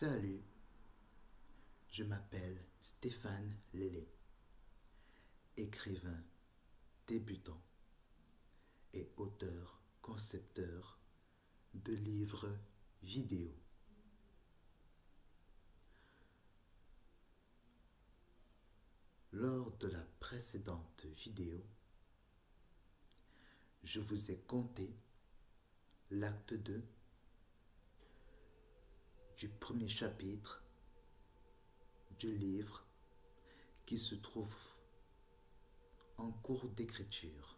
Salut, je m'appelle Stéphane Lélé, écrivain débutant et auteur-concepteur de livres vidéo. Lors de la précédente vidéo, je vous ai conté l'acte 2 du premier chapitre du livre qui se trouve en cours d'écriture.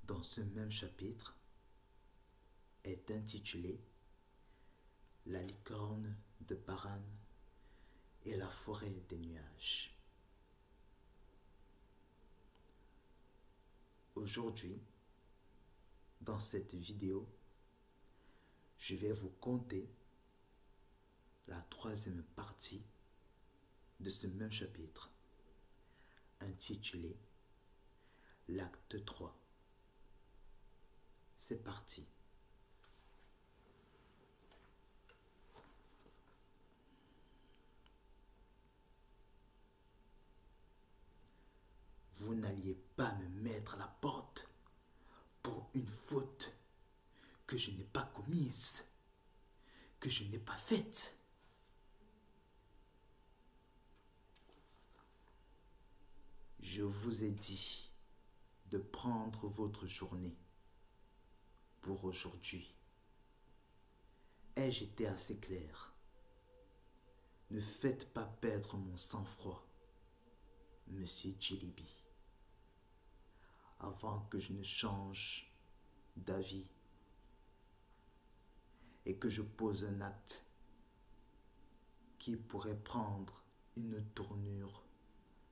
Dans ce même chapitre est intitulé La licorne de Paran et la forêt des nuages. Aujourd'hui, dans cette vidéo, je vais vous conter la troisième partie de ce même chapitre, intitulé l'acte 3. C'est parti. Vous n'alliez pas me mettre à la porte pour une faute que je n'ai pas commise, que je n'ai pas faite. Je vous ai dit de prendre votre journée pour aujourd'hui. Ai-je été assez clair? Ne faites pas perdre mon sang-froid, Monsieur Djilibi, avant que je ne change d'avis et que je pose un acte qui pourrait prendre une tournure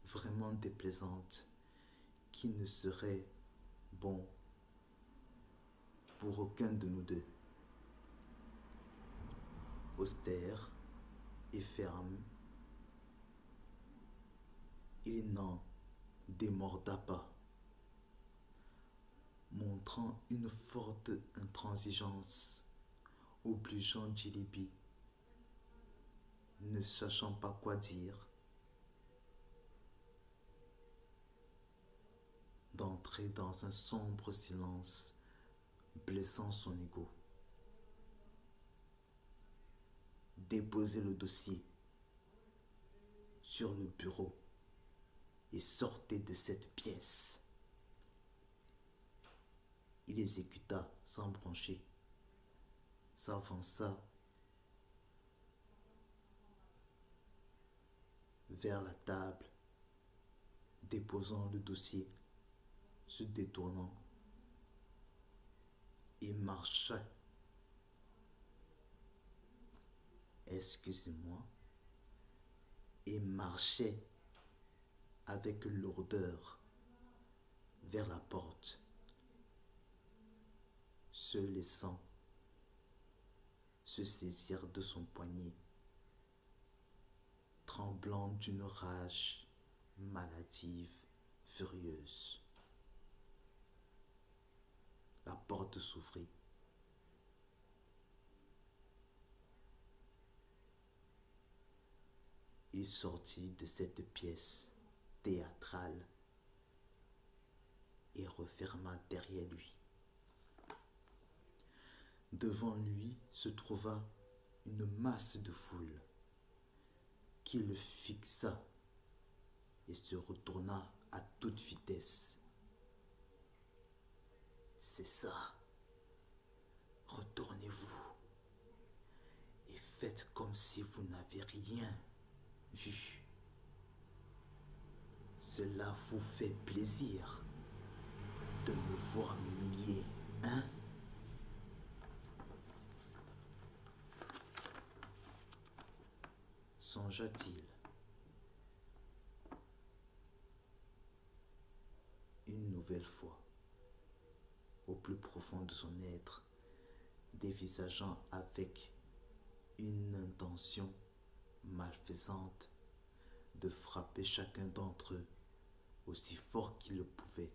vraiment déplaisante, qui ne serait bon pour aucun de nous deux. Austère et ferme, il n'en démorda pas, montrant une forte intransigeance, obligeant Djilibi, ne sachant pas quoi dire, d'entrer dans un sombre silence blessant son ego. Déposez le dossier sur le bureau et sortez de cette pièce. Il exécuta sans broncher, s'avança vers la table, déposant le dossier, se détournant et marcha. Excusez-moi, et marchait avec lourdeur vers la porte, se laissant se saisir de son poignet, tremblant d'une rage maladive, furieuse. La porte s'ouvrit. Il sortit de cette pièce théâtrale et referma derrière lui. Devant lui se trouva une masse de foule qui le fixa et se retourna à toute vitesse. C'est ça. Retournez-vous et faites comme si vous n'avez rien vu. Cela vous fait plaisir de me voir m'humilier, hein? Songea-t-il. Une nouvelle fois, au plus profond de son être, dévisageant avec une intention malfaisante de frapper chacun d'entre eux aussi fort qu'il le pouvait,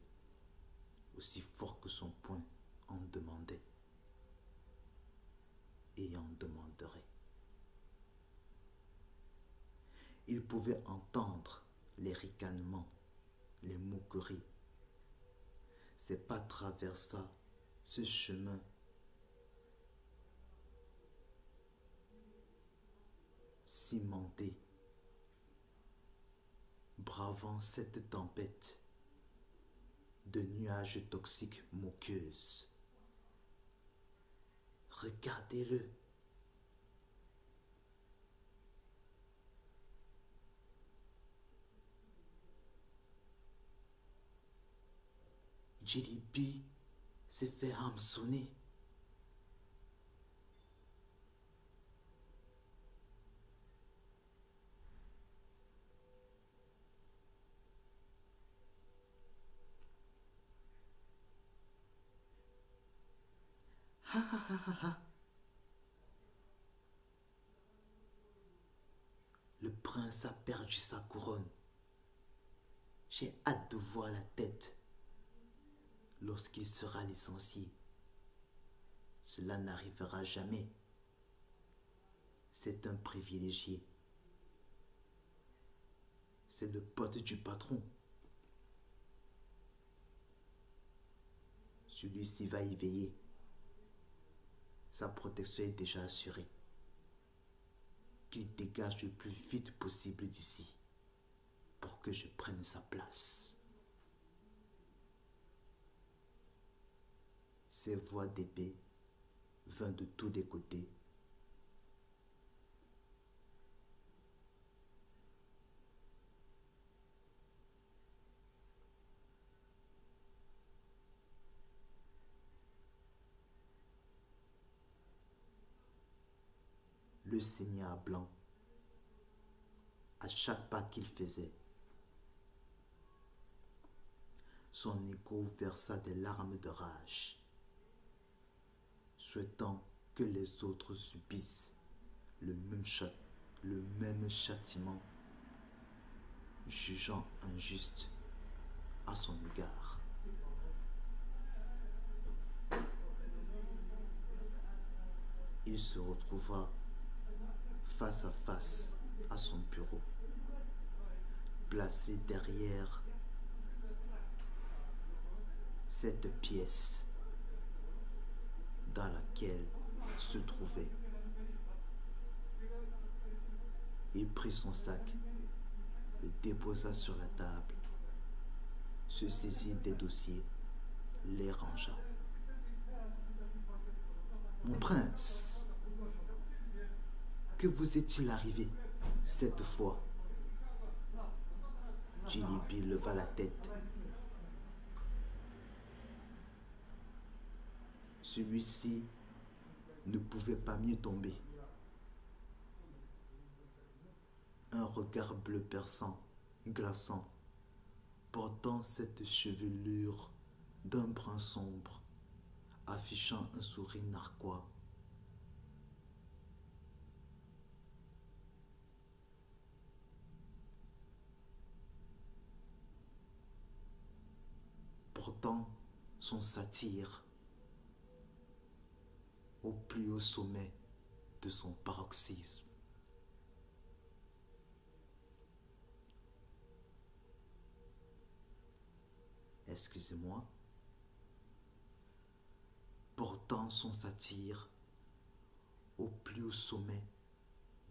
aussi fort que son poing en demandait et en demanderait. Il pouvait entendre les ricanements, les moqueries. C'est pas travers ça, ce chemin cimenté, bravant cette tempête de nuages toxiques moqueuses. Regardez-le. JDB s'est fait hameçonner. Ha ha ha ha ha. Le prince a perdu sa couronne. J'ai hâte de voir la tête lorsqu'il sera licencié. Cela n'arrivera jamais. C'est un privilégié. C'est le pote du patron. Celui-ci va y veiller. Sa protection est déjà assurée. Qu'il dégage le plus vite possible d'ici pour que je prenne sa place. Ces voix d'épée vinrent de tous les côtés. Le seigneur blanc, à chaque pas qu'il faisait, son écho versa des larmes de rage, souhaitant que les autres subissent le même châtiment, jugeant injuste à son égard. Il se retrouva face à face à son bureau, placé derrière cette pièce dans laquelle se trouvait. Il prit son sac, le déposa sur la table, se saisit des dossiers, les rangea. Mon prince, que vous est-il arrivé cette fois? JDB leva la tête. Celui-ci ne pouvait pas mieux tomber. Un regard bleu perçant, glaçant, portant cette chevelure d'un brun sombre, affichant un sourire narquois. Portant son satyre au plus haut sommet de son paroxysme. Excusez-moi. Portant son satyre au plus haut sommet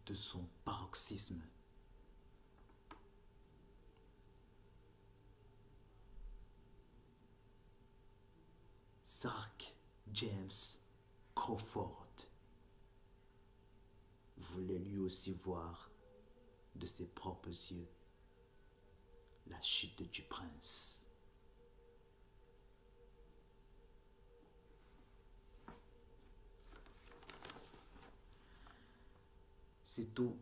de son paroxysme. Sark James Crawford voulait lui aussi voir de ses propres yeux la chute du prince. C'est tout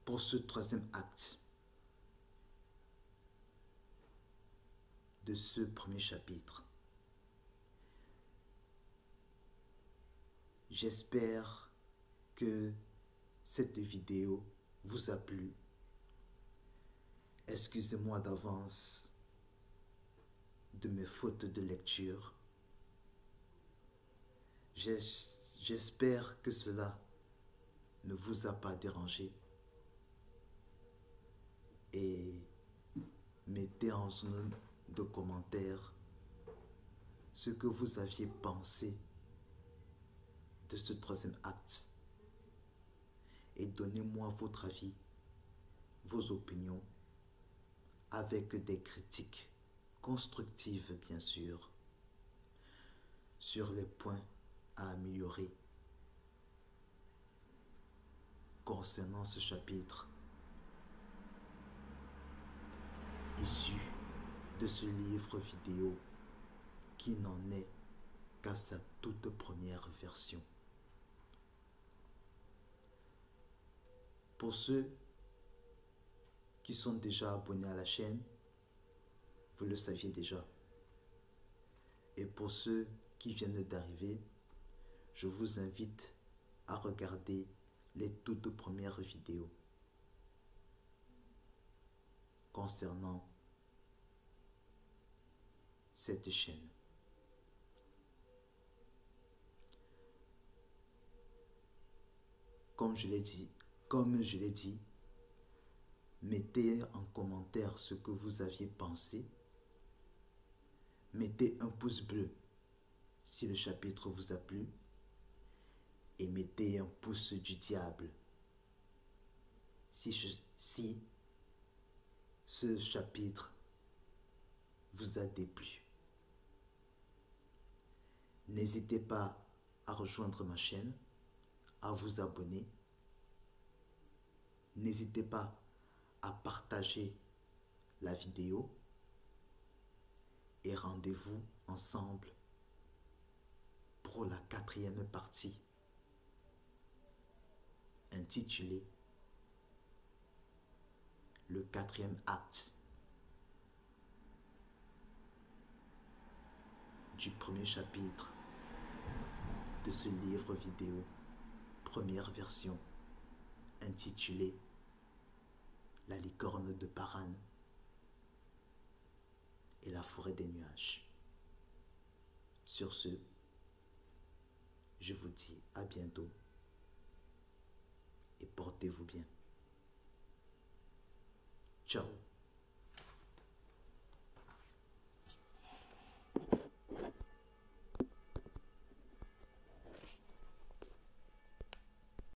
pour ce troisième acte de ce premier chapitre. J'espère que cette vidéo vous a plu. Excusez-moi d'avance de mes fautes de lecture. J'espère que cela ne vous a pas dérangé et mettez en zone de commentaires ce que vous aviez pensé de ce troisième acte et donnez-moi votre avis, vos opinions, avec des critiques constructives bien sûr, sur les points à améliorer concernant ce chapitre issu de ce livre vidéo qui n'en est qu'à sa toute première version. Pour ceux qui sont déjà abonnés à la chaîne, vous le saviez déjà. Et pour ceux qui viennent d'arriver, je vous invite à regarder les toutes premières vidéos concernant cette chaîne. Comme je l'ai dit, mettez en commentaire ce que vous aviez pensé. Mettez un pouce bleu si le chapitre vous a plu et mettez un pouce du diable si ce chapitre vous a déplu. N'hésitez pas à rejoindre ma chaîne, à vous abonner. N'hésitez pas à partager la vidéo et rendez-vous ensemble pour la 4e partie intitulée le 4e acte du premier chapitre de ce livre vidéo, première version, intitulée La licorne de Paran et la forêt des nuages. Sur ce, je vous dis à bientôt et portez-vous bien. Ciao.